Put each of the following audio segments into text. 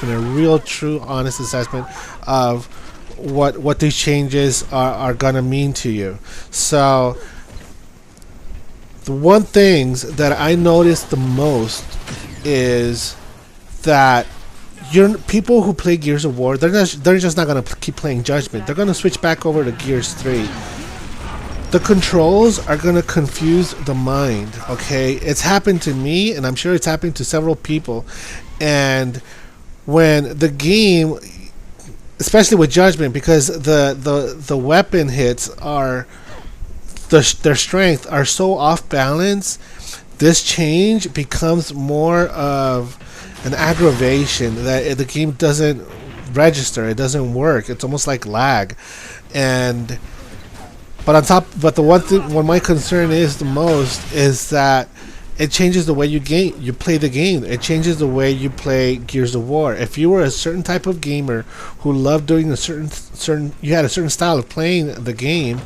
a real, true, honest assessment of what these changes are gonna mean to you. So the one things that I noticed the most is that people who play Gears of War, they're just not gonna keep playing Judgment. They're gonna switch back over to Gears 3. The controls are gonna confuse the mind. Okay, it's happened to me, and I'm sure it's happened to several people. And when the game, especially with Judgment, because the weapon hits are their strength are so off balance, this change becomes more of an aggravation that the game doesn't register. It doesn't work. It's almost like lag. And but the one thing, what my concern is the most is that it changes the way you play the game. It changes the way you play Gears of War. If you were a certain type of gamer who loved doing you had a certain style of playing the game,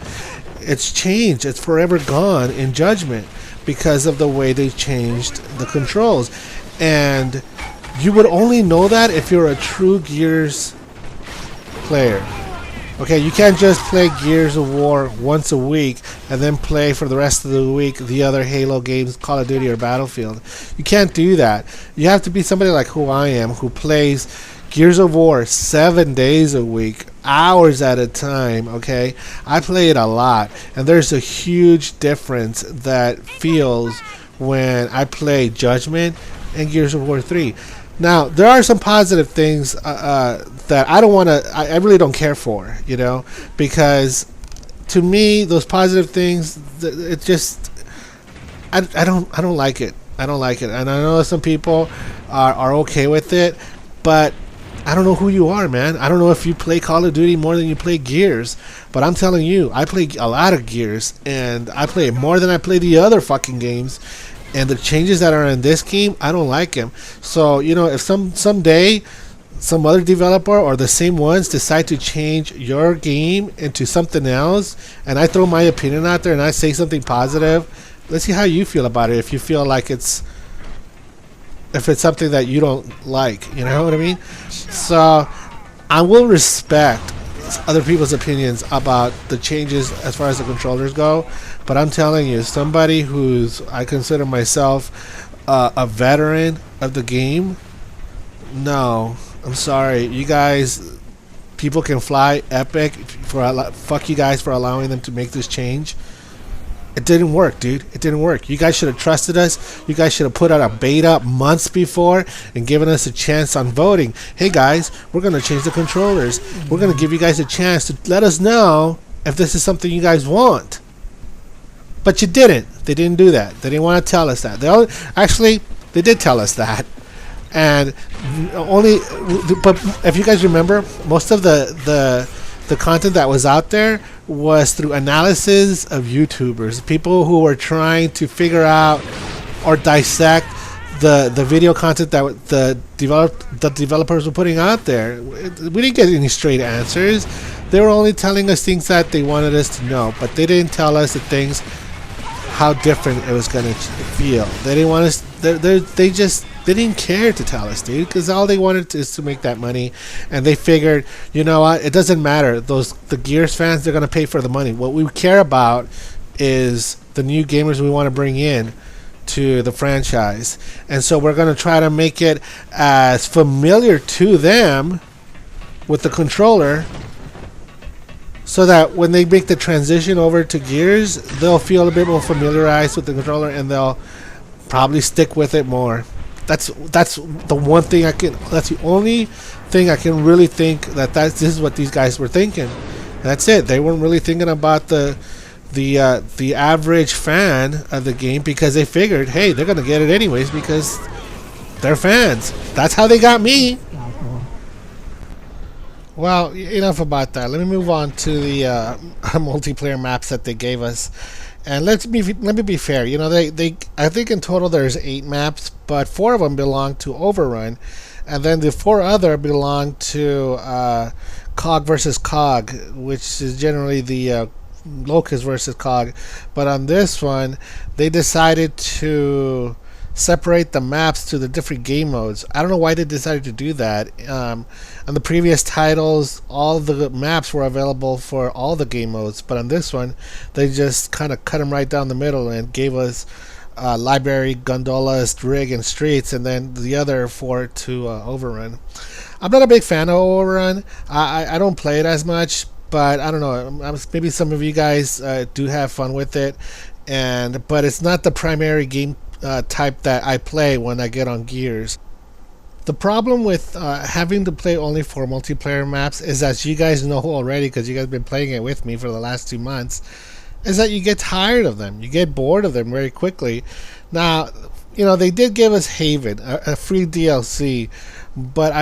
it's changed. It's forever gone in Judgment because of the way they changed the controls. And you would only know that if you're a true Gears player. Okay, you can't just play Gears of War once a week and then play for the rest of the week the other Halo games, Call of Duty or Battlefield. You can't do that. You have to be somebody like who I am, who plays Gears of War 7 days a week, hours at a time. Okay, I play it a lot, and there's a huge difference that feels when I play Judgment and Gears of War 3. Now, there are some positive things that I don't want to. I really don't care for, because to me, those positive things, it just, I don't like it. I don't like it, and I know some people are okay with it, but I don't know who you are, man. I don't know if you play Call of Duty more than you play Gears, but I'm telling you, I play a lot of Gears, and I play it more than I play the other fucking games. And the changes that are in this game, I don't like them. So, if someday some other developer or the same ones decide to change your game into something else, and I throw my opinion out there and I say something positive, let's see how you feel about it. If you feel like if it's something that you don't like, you know what I mean? So I will respect other people's opinions about the changes as far as the controllers go, but I'm telling you, somebody I consider myself a veteran of the game, no, I'm sorry, you guys, people can fly epic, fuck you guys for allowing them to make this change. It didn't work, dude. It didn't work. You guys should have trusted us. You guys should have put out a beta months before and given us a chance on voting. Hey guys, we're going to change the controllers. We're going to give you guys a chance to let us know if this is something you guys want. But you didn't. They didn't do that. They didn't want to tell us that. They did tell us that. And but if you guys remember, most of the content that was out there was through analysis of YouTubers, people who were trying to figure out or dissect the video content that the developers were putting out there. We didn't get any straight answers. They were only telling us things that they wanted us to know, but they didn't tell us the things how different it was going to feel. They didn't want us. They didn't care to tell us, dude, because all they wanted is to make that money, and they figured, you know what, it doesn't matter. The Gears fans, they're gonna pay for the money. What we care about is the new gamers we want to bring in to the franchise, and so we're gonna try to make it as familiar to them with the controller, so that when they make the transition over to Gears, they'll feel a bit more familiarized with the controller, and they'll probably stick with it more. That's the one thing that's the only thing I can really think this is what these guys were thinking. And that's it. They weren't really thinking about the average fan of the game, because they figured, hey, they're gonna get it anyways because they're fans. That's how they got me. Well, enough about that. Let me move on to the multiplayer maps that they gave us. And let me be fair. They I think in total there's 8 maps, but 4 of them belong to Overrun, and then the 4 other belong to COG versus COG, which is generally the Locust versus COG. But on this one, they decided to separate the maps to the different game modes. I don't know why they decided to do that. On the previous titles, all the maps were available for all the game modes, but on this one, they just kind of cut them right down the middle and gave us library, gondolas, rig, and streets, and then the other four to overrun. I'm not a big fan of overrun. I don't play it as much, but I don't know. Maybe some of you guys do have fun with it, but it's not the primary game type that I play when I get on Gears. The problem with having to play only for multiplayer maps is, as you guys know already, because you guys have been playing it with me for the last 2 months, is that you get tired of them. You get bored of them very quickly. Now, they did give us Haven, a free DLC, but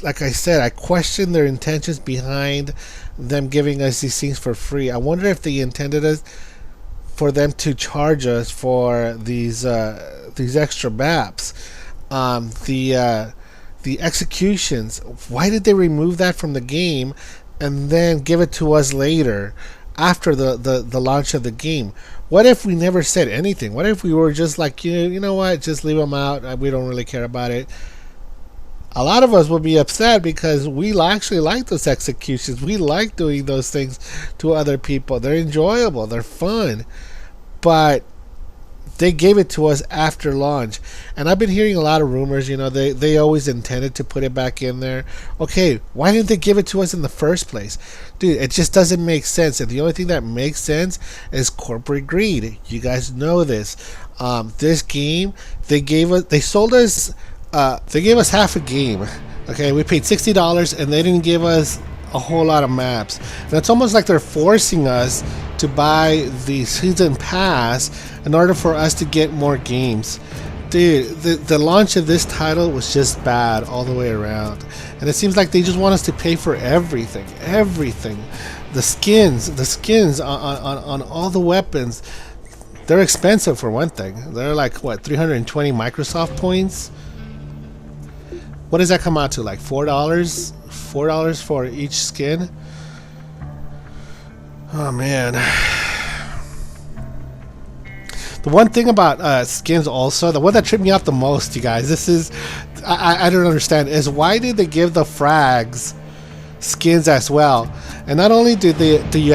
like I said, I question their intentions behind them giving us these things for free. I wonder if they intended us for them to charge us for these extra maps. The executions, why did they remove that from the game and then give it to us later after the launch of the game? What if we never said anything? What if we were just like, you know what, just leave them out, we don't really care about it? A lot of us would be upset because we actually like those executions. We like doing those things to other people. They're enjoyable, they're fun, but they gave it to us after launch. And I've been hearing a lot of rumors, they always intended to put it back in there. Okay, why didn't they give it to us in the first place? Dude, it just doesn't make sense. And the only thing that makes sense is corporate greed. You guys know this. This game, they gave us half a game. Okay, we paid $60 and they didn't give us a whole lot of maps. And it's almost like they're forcing us to buy the season pass in order for us to get more games. Dude, the launch of this title was just bad all the way around. And it seems like they just want us to pay for everything. The skins on all the weapons, they're expensive for one thing. They're like, what, 320 Microsoft points? What does that come out to? Like $4? $4 for each skin? Oh man. The one thing about skins also, the one that tripped me out the most, you guys, I don't understand, is why did they give the frags skins as well? And not only do you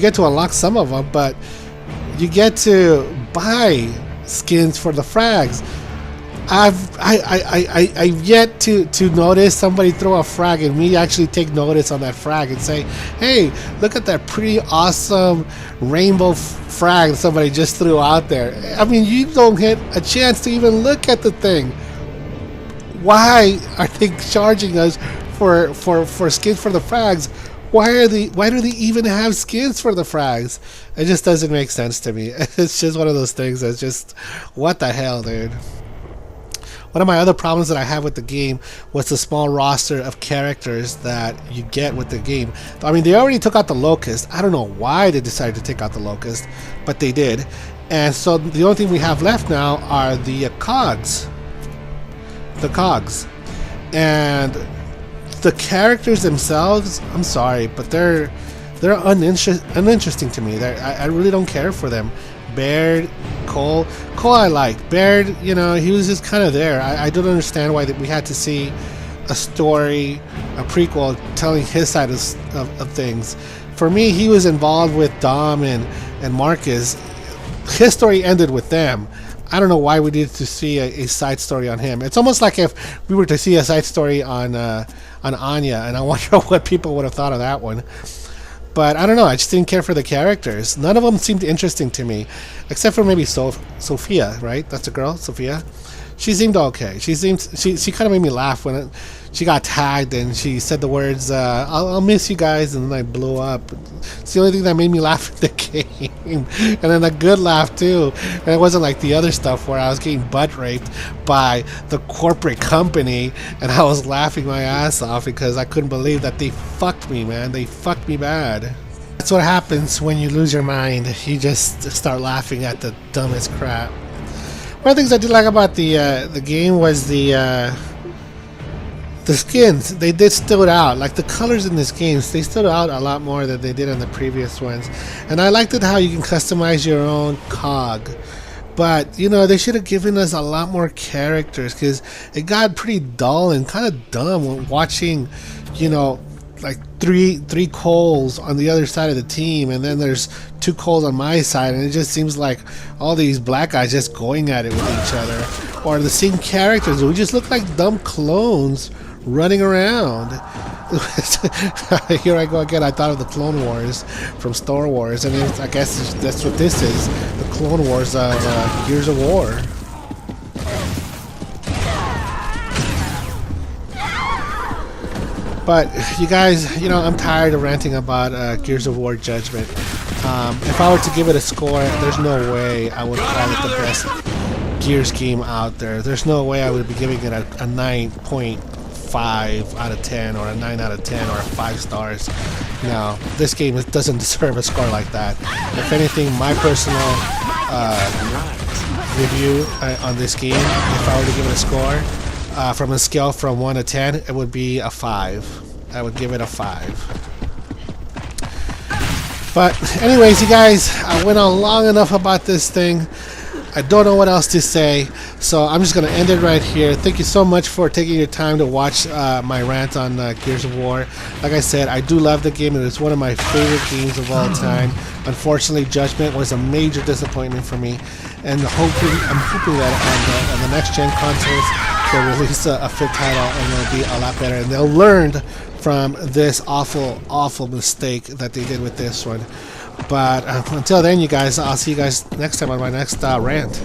get to unlock some of them, but you get to buy skins for the frags. I've yet to notice somebody throw a frag and me actually take notice on that frag and say, hey, look at that pretty awesome rainbow frag somebody just threw out there. I mean, you don't get a chance to even look at the thing. Why are they charging us for skins for the frags? Why do they even have skins for the frags? It just doesn't make sense to me. It's just one of those things that's just, what the hell, dude? One of my other problems that I have with the game was the small roster of characters that you get with the game. I mean, they already took out the Locust. I don't know why they decided to take out the Locust, but they did. And so the only thing we have left now are the cogs. The cogs. And the characters themselves, I'm sorry, but they're uninteresting to me. I really don't care for them. Baird, Cole I liked. Baird, he was just kind of there. I don't understand why we had to see a story, a prequel telling his side of things. For me, he was involved with Dom and Marcus. His story ended with them. I don't know why we needed to see a side story on him. It's almost like if we were to see a side story on Anya, and I wonder what people would have thought of that one. But I don't know, I just didn't care for the characters. None of them seemed interesting to me, except for maybe Sophia, right? That's a girl, Sophia. She seemed okay. She kind of made me laugh when she got tagged and she said the words, I'll miss you guys, and then I blew up. It's the only thing that made me laugh in the game. And then a good laugh too. And it wasn't like the other stuff where I was getting butt raped by the corporate company and I was laughing my ass off because I couldn't believe that they fucked me, man. They fucked me bad. That's what happens when you lose your mind. You just start laughing at the dumbest crap. One of the things I did like about the game was the skins. They did stood out. Like the colors in this game, they stood out a lot more than they did in the previous ones. And I liked it how you can customize your own cog. But you know, they should have given us a lot more characters, because it got pretty dull and kind of dumb when watching, you know, like three Coles on the other side of the team, and then there's 2 Coles on my side, and it just seems like all these black guys just going at it with each other, or the same characters. We just look like dumb clones running around. Here I go again. I thought of the Clone Wars from Star Wars, and I guess that's what this is, the Clone Wars of Gears of War. But you guys, you know, I'm tired of ranting about Gears of War Judgment. If I were to give it a score, there's no way I would call it the best Gears game out there. There's no way I would be giving it a 9.5 out of 10 or a 9 out of 10 or a 5 stars. No, this game doesn't deserve a score like that. If anything, my personal review on this game, if I were to give it a score, from a scale from 1 to 10, it would be a 5. I would give it a 5. But anyways, you guys, I went on long enough about this thing. I don't know what else to say, so I'm just going to end it right here. Thank you so much for taking your time to watch my rant on Gears of War. Like I said, I do love the game, and it's one of my favorite games of all time. Unfortunately, Judgment was a major disappointment for me, and I'm hoping that on the next gen consoles they'll release a 5th title, and it'll be a lot better, and they'll learn from this awful mistake that they did with this one. But until then, you guys, I'll see you guys next time on my next rant.